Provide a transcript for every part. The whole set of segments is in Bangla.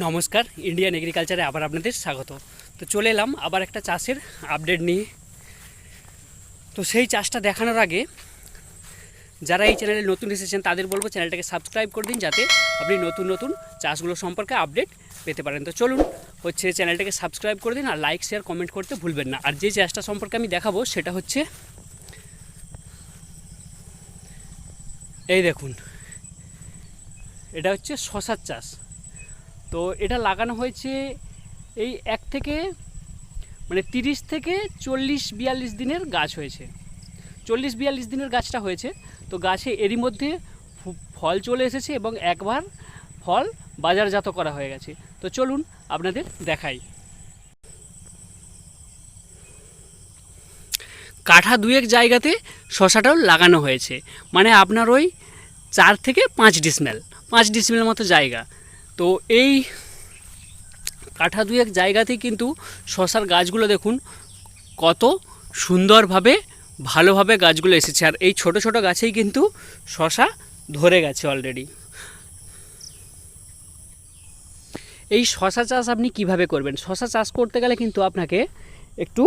নমস্কার, ইন্ডিয়ান এগ্রিকালচারে আবার আপনাদের স্বাগত। তো চলে এলাম আবার একটা চাষের আপডেট নিয়ে। তো সেই চাষটা দেখানোর আগে যারা এই চ্যানেলে নতুন এসেছেন তাদের বলবো চ্যানেলটাকে সাবস্ক্রাইব করে দিন, যাতে আপনি নতুন নতুন চাষগুলো সম্পর্কে আপডেট পেতে পারেন। তো চলুন চ্যানেলটাকে সাবস্ক্রাইব করে দিন আর লাইক শেয়ার কমেন্ট করতে ভুলবেন না। আর যে চাষটা সম্পর্কে আমি দেখাবো সেটা হচ্ছে এই দেখুন, এটা হচ্ছে শশার চাষ। তো এটা লাগানো হয়েছে এই 30 থেকে 40-42 দিনের গাছ হয়েছে। 40-42 দিনের গাছটা হয়েছে। তো গাছে এরই মধ্যে ফল চলে এসেছে এবং একবার ফল বাজারজাত করা হয়ে গেছে। তো চলুন আপনাদের দেখাই। কাঠা দুয়েক জায়গাতে শশাটাও লাগানো হয়েছে, মানে আপনার ওই 4 থেকে 5 ডিসমিল মতো জায়গা। তো এই কাঠা দুয়েক জায়গাতেই কিন্তু শশার গাছগুলো দেখুন কত সুন্দরভাবে ভালোভাবে গাছগুলো এসেছে। আর এই ছোট ছোট গাছেই কিন্তু শশা ধরে গেছে অলরেডি। এই শশা চাষ আপনি কিভাবে করবেন? শশা চাষ করতে গেলে কিন্তু আপনাকে একটু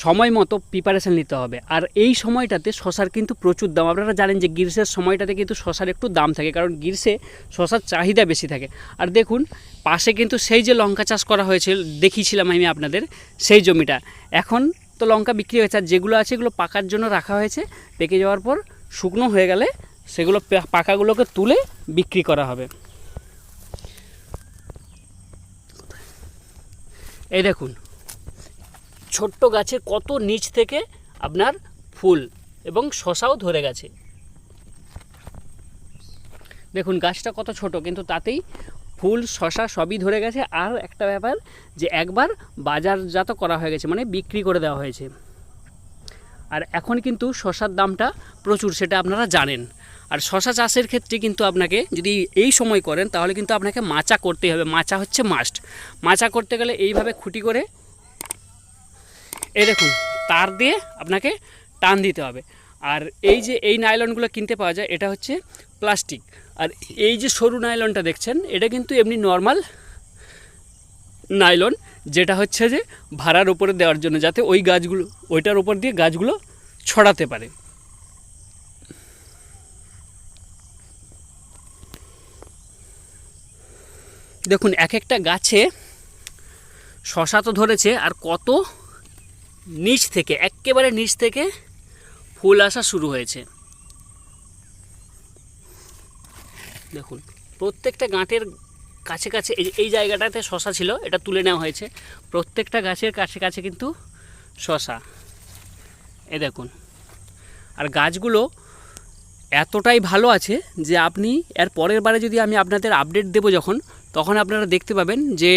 সময় মতো প্রিপারেশান নিতে হবে। আর এই সময়টাতে শশার কিন্তু প্রচুর দাম। আপনারা জানেন যে গ্রীষ্মের সময়টাতে কিন্তু শশার একটু দাম থাকে, কারণ গ্রীষ্মে শশার চাহিদা বেশি থাকে। আর দেখুন পাশে কিন্তু সেই যে লঙ্কা চাষ করা হয়েছে দেখিয়েছিলাম আমি আপনাদের, সেই জমিটা এখন তো লঙ্কা বিক্রি হয়েছে। আর যেগুলো আছে এগুলো পাকার জন্য রাখা হয়েছে, পেকে যাওয়ার পর শুকনো হয়ে গেলে সেগুলো পাকাগুলোকে তুলে বিক্রি করা হবে। এই দেখুন ছোট্ট গাছের কত নিচ থেকে আপনার ফুল এবং শশাও ধরে গেছে। দেখুন গাছটা কত ছোট, কিন্তু তাতেই ফুল শশা সবই ধরে গেছে। আর একটা ব্যাপার যে একবার বাজারজাত করা হয়ে গেছে, মানে বিক্রি করে দেওয়া হয়েছে। আর এখন কিন্তু শশার দামটা প্রচুর, সেটা আপনারা জানেন। আর শশা চাষের ক্ষেত্রে কিন্তু আপনাকে যদি এই সময় করেন তাহলে কিন্তু আপনাকে মাচা করতেই হবে। মাচা হচ্ছে মাস্ট। মাচা করতে গেলে এইভাবে খুঁটি করে এই দেখুন তার দিয়ে আপনাকে টান দিতে হবে। আর এই যে এই নাইলনগুলো কিনতে পাওয়া যায় এটা হচ্ছে প্লাস্টিক। আর এই যে সরু নাইলনটা দেখছেন এটা কিন্তু এমনি নর্মাল নাইলন, যেটা হচ্ছে যে ভাড়ার উপরে দেওয়ার জন্য, যাতে ওই গাছগুলো ওইটার উপর দিয়ে গাছগুলো ছড়াতে পারে। দেখুন এক একটা গাছে শশা তো ধরেছে, আর কত নিচ থেকে একেবারে নিচ থেকে ফুল আসা শুরু হয়েছে। দেখুন প্রত্যেকটা গাঁটের কাছে কাছে এই জায়গাটাতে শশা ছিল, এটা তুলে নেওয়া হয়েছে। প্রত্যেকটা গাছের কাছে কাছে কিন্তু শশা। এই দেখুন, আর গাছগুলো এতটাই ভালো আছে যে আপনি এর পরের বারে যদি আমি আপনাদের আপডেট দেবো যখন, তখন আপনারা দেখতে পাবেন যে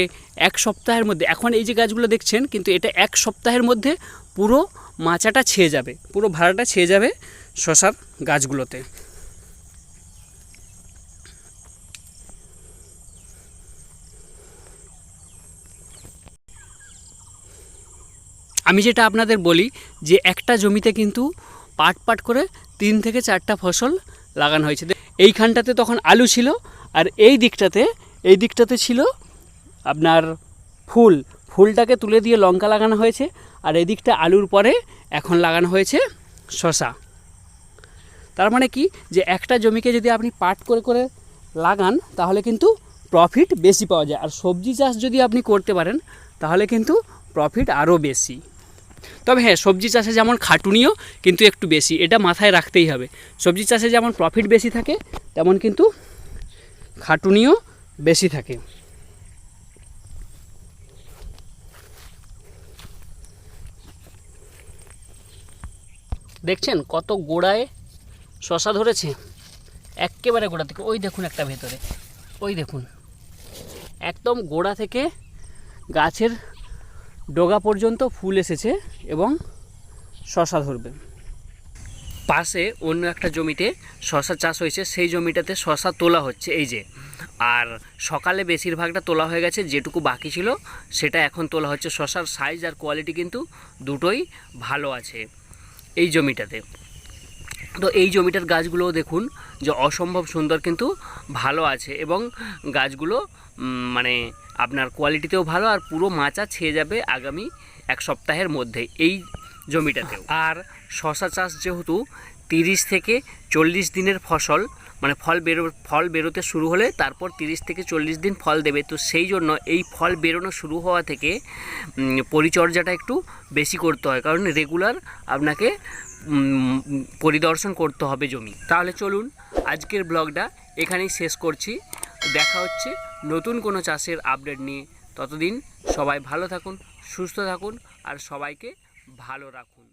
1 সপ্তাহের মধ্যে, এখন এই যে গাছগুলো দেখছেন কিন্তু এটা 1 সপ্তাহের মধ্যে পুরো মাচাটা ছেয়ে যাবে, পুরো ভাড়াটা ছেয়ে যাবে শশার গাছগুলোতে। আমি যেটা আপনাদের বলি যে একটা জমিতে কিন্তু পাট পাট করে 3 থেকে 4টা ফসল লাগানো হয়েছে। এইখানটাতে তখন আলু ছিল, আর এই দিকটাতে ছিল আপনার ফুলটাকে তুলে দিয়ে লঙ্কা লাগানো হয়েছে। আর এই দিকটা আলুর পরে এখন লাগানো হয়েছে শশা। তার মানে কি যে একটা জমিকে যদি আপনি পাট করে করে লাগান তাহলে কিন্তু প্রফিট বেশি পাওয়া যায়। আর সবজি চাষ যদি আপনি করতে পারেন তাহলে কিন্তু প্রফিট আরও বেশি। তবে হ্যাঁ, সবজি চাষে যেমন খাটুনিও কিন্তু একটু বেশি, এটা মাথায় রাখতেই হবে। সবজি চাষে যেমন প্রফিট বেশি থাকে তেমন কিন্তু খাটুনিও বেশি থাকে। দেখছেন কত গোড়ায় শশা ধরেছে, একেবারে গোড়া থেকে। ওই দেখুন একটা ভেতরে, ওই দেখুন একদম গোড়া থেকে গাছের ডগা পর্যন্ত ফুল এসেছে এবং শশা ধরবে। পাশে অন্য একটা জমিতে শশা চাষ হয়েছে, সেই জমিটাতে শশা তোলা হচ্ছে এই যে। আর সকালে বেশিরভাগটা তোলা হয়ে গেছে, যেটুকু বাকি ছিল সেটা এখন তোলা হচ্ছে। শশার সাইজ আর কোয়ালিটি কিন্তু দুটোই ভালো আছে এই জমিটাতে। তো এই জমিটার গাছগুলোও দেখুন যে অসম্ভব সুন্দর কিন্তু ভালো আছে, এবং গাছগুলো মানে আপনার কোয়ালিটিতেও ভালো, আর পুরো মাচা ছেয়ে যাবে আগামী 1 সপ্তাহের মধ্যে এই জমিটাতেও। আর শশা চাষ যেহেতু 30 থেকে 40 দিনের ফসল, মানে ফল বেরোতে শুরু হলে তারপর 30 থেকে 40 দিন ফল দেবে, তো সেই জন্য এই ফল বেরোনো শুরু হওয়া থেকে পরিচর্যাটা একটু বেশি করতে হয়, কারণ রেগুলার আপনাকে পরিদর্শন করতে হবে জমি। তাহলে চলুন আজকের ব্লগটা এখানেই শেষ করছি। দেখা হচ্ছে নতুন কোনো চাষের আপডেট নিয়ে। ততদিন সবাই ভালো থাকুন, সুস্থ থাকুন, আর সবাইকে ভালো রাখুন।